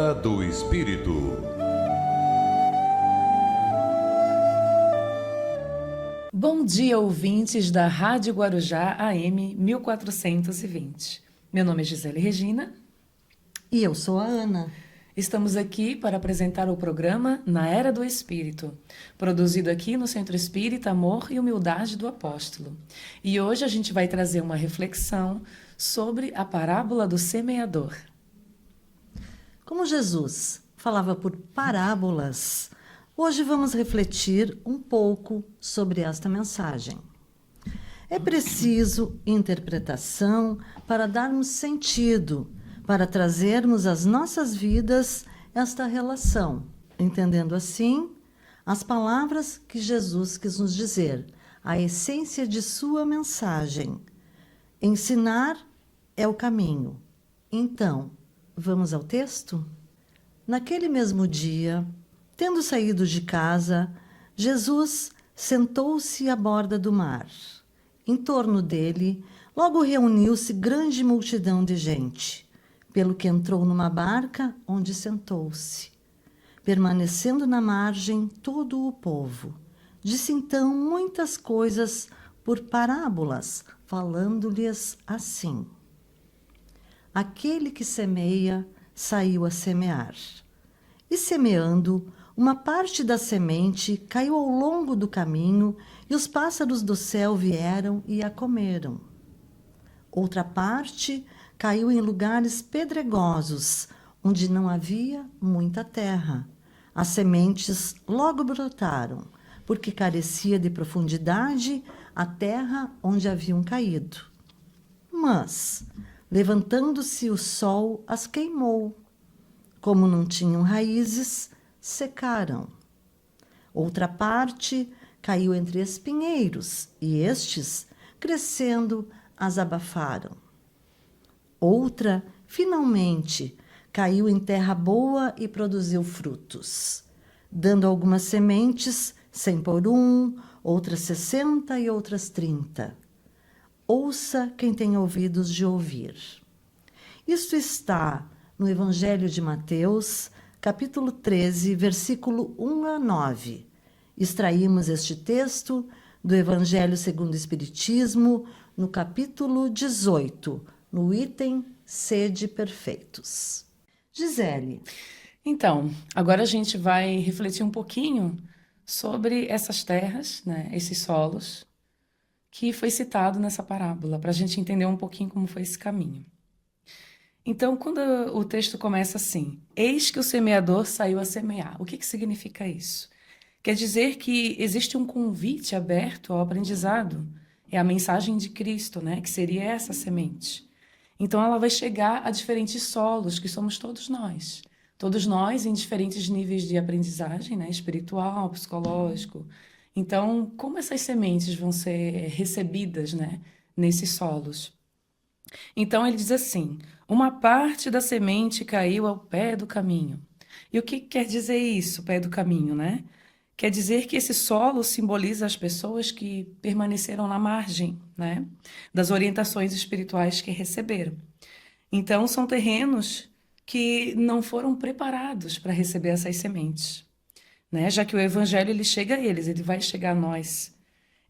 Era do Espírito. Bom dia, ouvintes da Rádio Guarujá AM 1420. Meu nome é Gisele Regina. E eu sou a Ana. Estamos aqui para apresentar o programa Na Era do Espírito, produzido aqui no Centro Espírita Amor e Humildade do Apóstolo. E hoje a gente vai trazer uma reflexão sobre a parábola do semeador. Como Jesus falava por parábolas, hoje vamos refletir um pouco sobre esta mensagem. É preciso interpretação para darmos sentido, para trazermos às nossas vidas esta relação, entendendo assim as palavras que Jesus quis nos dizer, a essência de sua mensagem. Ensinar é o caminho. Então, vamos ao texto? Naquele mesmo dia, tendo saído de casa, Jesus sentou-se à borda do mar. Em torno dele, logo reuniu-se grande multidão de gente, pelo que entrou numa barca onde sentou-se. Permanecendo na margem todo o povo, disse então muitas coisas por parábolas, falando-lhes assim. Aquele que semeia saiu a semear. E semeando, uma parte da semente caiu ao longo do caminho e os pássaros do céu vieram e a comeram. Outra parte caiu em lugares pedregosos, onde não havia muita terra. As sementes logo brotaram, porque carecia de profundidade a terra onde haviam caído. Mas, levantando-se o sol, as queimou. Como não tinham raízes, secaram. Outra parte caiu entre espinheiros, e estes, crescendo, as abafaram. Outra, finalmente, caiu em terra boa e produziu frutos, dando algumas sementes, 100 por 1, outras 60 e outras 30. Ouça quem tem ouvidos de ouvir. Isto está no Evangelho de Mateus, capítulo 13, versículo 1 a 9. Extraímos este texto do Evangelho segundo o Espiritismo, no capítulo 18, no item Sede Perfeitos. Gisele. Então, agora a gente vai refletir um pouquinho sobre essas terras, né, esses solos, que foi citado nessa parábola, para a gente entender um pouquinho como foi esse caminho. Então, quando o texto começa assim, eis que o semeador saiu a semear. O que significa isso? Quer dizer que existe um convite aberto ao aprendizado. É a mensagem de Cristo, né? Que seria essa semente. Então, ela vai chegar a diferentes solos, que somos todos nós. Todos nós em diferentes níveis de aprendizagem, né? Espiritual, psicológico. Então, como essas sementes vão ser recebidas, né? Nesses solos? Então, ele diz assim, uma parte da semente caiu ao pé do caminho. E o que quer dizer isso, pé do caminho, né? Quer dizer que esse solo simboliza as pessoas que permaneceram na margem, né, das orientações espirituais que receberam. Então, são terrenos que não foram preparados para receber essas sementes, né? Já que o evangelho ele chega a eles, ele vai chegar a nós.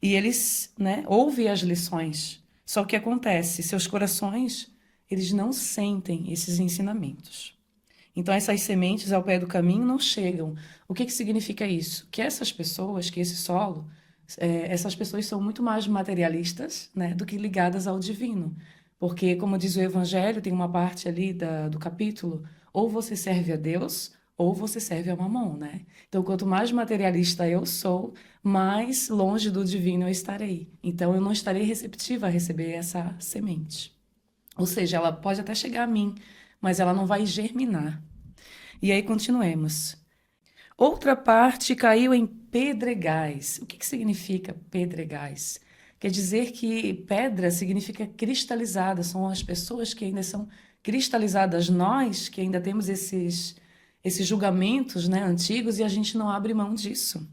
E eles, né, ouvem as lições. Só o que acontece? Seus corações, eles não sentem esses ensinamentos. Então, essas sementes ao pé do caminho não chegam. O que significa isso? Que essas pessoas, que esse solo, essas pessoas são muito mais materialistas, né, do que ligadas ao divino. Porque, como diz o Evangelho, tem uma parte ali do capítulo, ou você serve a Deus, ou você serve a Mamon, né? Então, quanto mais materialista eu sou, mais longe do divino eu estarei. Então, eu não estarei receptiva a receber essa semente. Ou seja, ela pode até chegar a mim, mas ela não vai germinar. E aí continuemos. Outra parte caiu em pedregais. O que significa pedregais? Quer dizer que pedra significa cristalizada, são as pessoas que ainda são cristalizadas, nós que ainda temos esses julgamentos, né, antigos, e a gente não abre mão disso.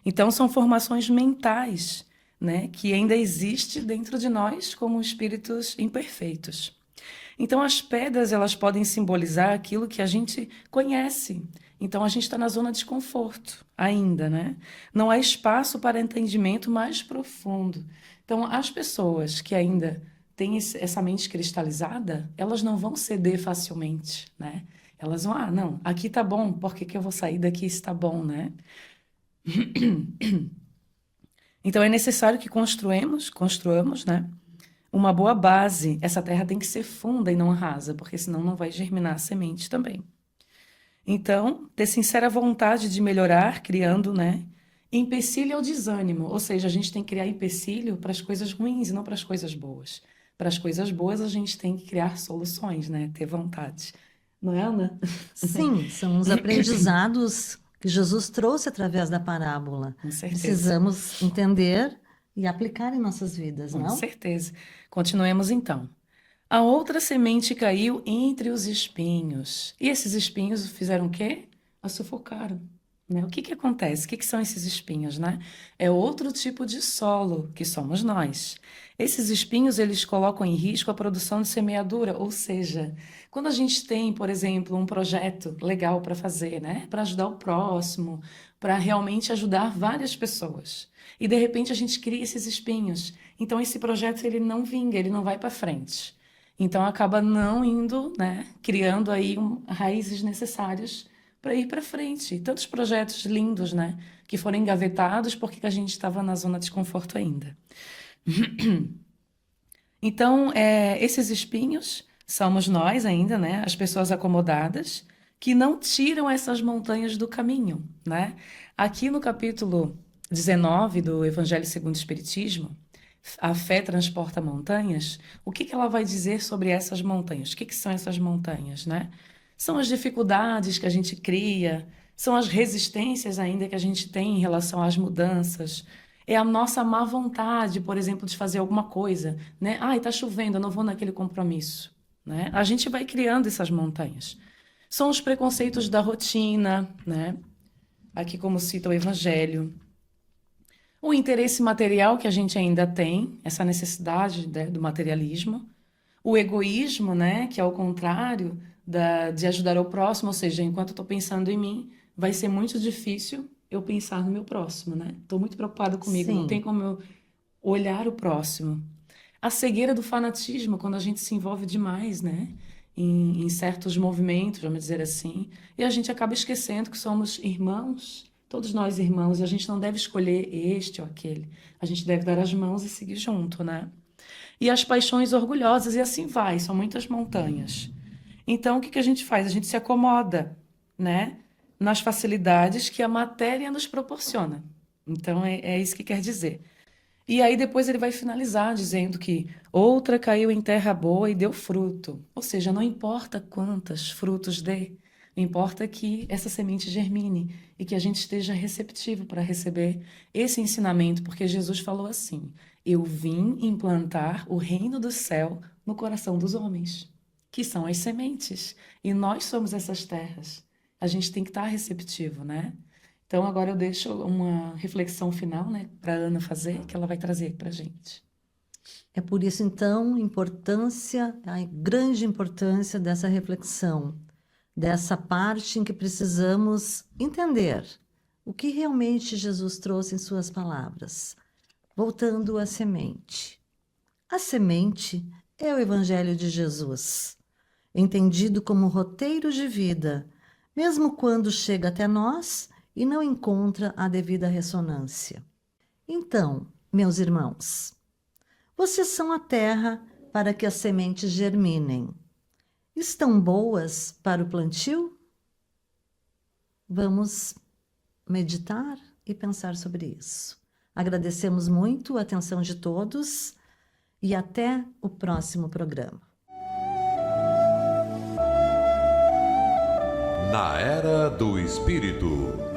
Então são formações mentais, né, que ainda existem dentro de nós como espíritos imperfeitos. Então, as pedras, elas podem simbolizar aquilo que a gente conhece. Então, a gente está na zona de conforto ainda, né? Não há espaço para entendimento mais profundo. Então, as pessoas que ainda têm essa mente cristalizada, elas não vão ceder facilmente, né? Elas vão, não, aqui tá bom, por que que eu vou sair daqui se tá bom, né? Então, é necessário que construamos, né? Uma boa base. Essa terra tem que ser funda e não rasa, porque senão não vai germinar a semente também. Então, ter sincera vontade de melhorar, criando, né? Empecilho é o desânimo, ou seja, a gente tem que criar empecilho para as coisas ruins e não para as coisas boas. Para as coisas boas, a gente tem que criar soluções, né? Ter vontade. Não é, Ana? Sim, são os aprendizados que Jesus trouxe através da parábola. Com certeza. Precisamos entender e aplicar em nossas vidas, Com não? certeza. Continuemos então. A outra semente caiu entre os espinhos. E esses espinhos fizeram o quê? A sufocaram. Né? O que que acontece? O que que são esses espinhos, né? É outro tipo de solo, que somos nós. Esses espinhos, eles colocam em risco a produção de semeadura, ou seja, quando a gente tem, por exemplo, um projeto legal para fazer, né? Para ajudar o próximo, para realmente ajudar várias pessoas. E de repente a gente cria esses espinhos. Então esse projeto ele não vinga, ele não vai para frente. Então acaba não indo, né, criando aí raízes necessárias para ir para frente. Tantos projetos lindos, né, que foram engavetados porque a gente estava na zona de conforto ainda. Então, esses espinhos somos nós ainda, né, as pessoas acomodadas que não tiram essas montanhas do caminho, né? Aqui no capítulo 19 do Evangelho segundo o Espiritismo, a fé transporta montanhas. O que que ela vai dizer sobre essas montanhas? O que que são essas montanhas, né? São as dificuldades que a gente cria, são as resistências ainda que a gente tem em relação às mudanças. É a nossa má vontade, por exemplo, de fazer alguma coisa, né? Ai, tá chovendo, eu não vou naquele compromisso, né? A gente vai criando essas montanhas. São os preconceitos da rotina, né? Aqui como cita o Evangelho. O interesse material que a gente ainda tem, essa necessidade, né, do materialismo. O egoísmo, né, que é o contrário de ajudar o próximo, ou seja, enquanto eu estou pensando em mim, vai ser muito difícil eu pensar no meu próximo, né? Estou muito preocupada comigo, não tem Sim, como eu olhar o próximo. A cegueira do fanatismo, quando a gente se envolve demais, né? Em certos movimentos, vamos dizer assim, e a gente acaba esquecendo que somos irmãos, todos nós irmãos, e a gente não deve escolher este ou aquele. A gente deve dar as mãos e seguir junto, né? E as paixões orgulhosas, e assim vai, são muitas montanhas. Então, o que que a gente faz? A gente se acomoda, né? Nas facilidades que a matéria nos proporciona. Então, é isso que quer dizer. E aí depois ele vai finalizar dizendo que outra caiu em terra boa e deu fruto. Ou seja, não importa quantos frutos dê, importa que essa semente germine e que a gente esteja receptivo para receber esse ensinamento, porque Jesus falou assim: Eu vim implantar o reino do céu no coração dos homens, que são as sementes, e nós somos essas terras. A gente tem que estar receptivo, né? Então, agora eu deixo uma reflexão final, né, para a Ana fazer, que ela vai trazer para a gente. é por isso, então, a grande importância dessa reflexão, dessa parte em que precisamos entender o que realmente Jesus trouxe em suas palavras. Voltando à semente. A semente é o Evangelho de Jesus, entendido como roteiro de vida, mesmo quando chega até nós e não encontra a devida ressonância. Então, meus irmãos, vocês são a terra para que as sementes germinem. Estão boas para o plantio? Vamos meditar e pensar sobre isso. Agradecemos muito a atenção de todos e até o próximo programa. Na Era do Espírito.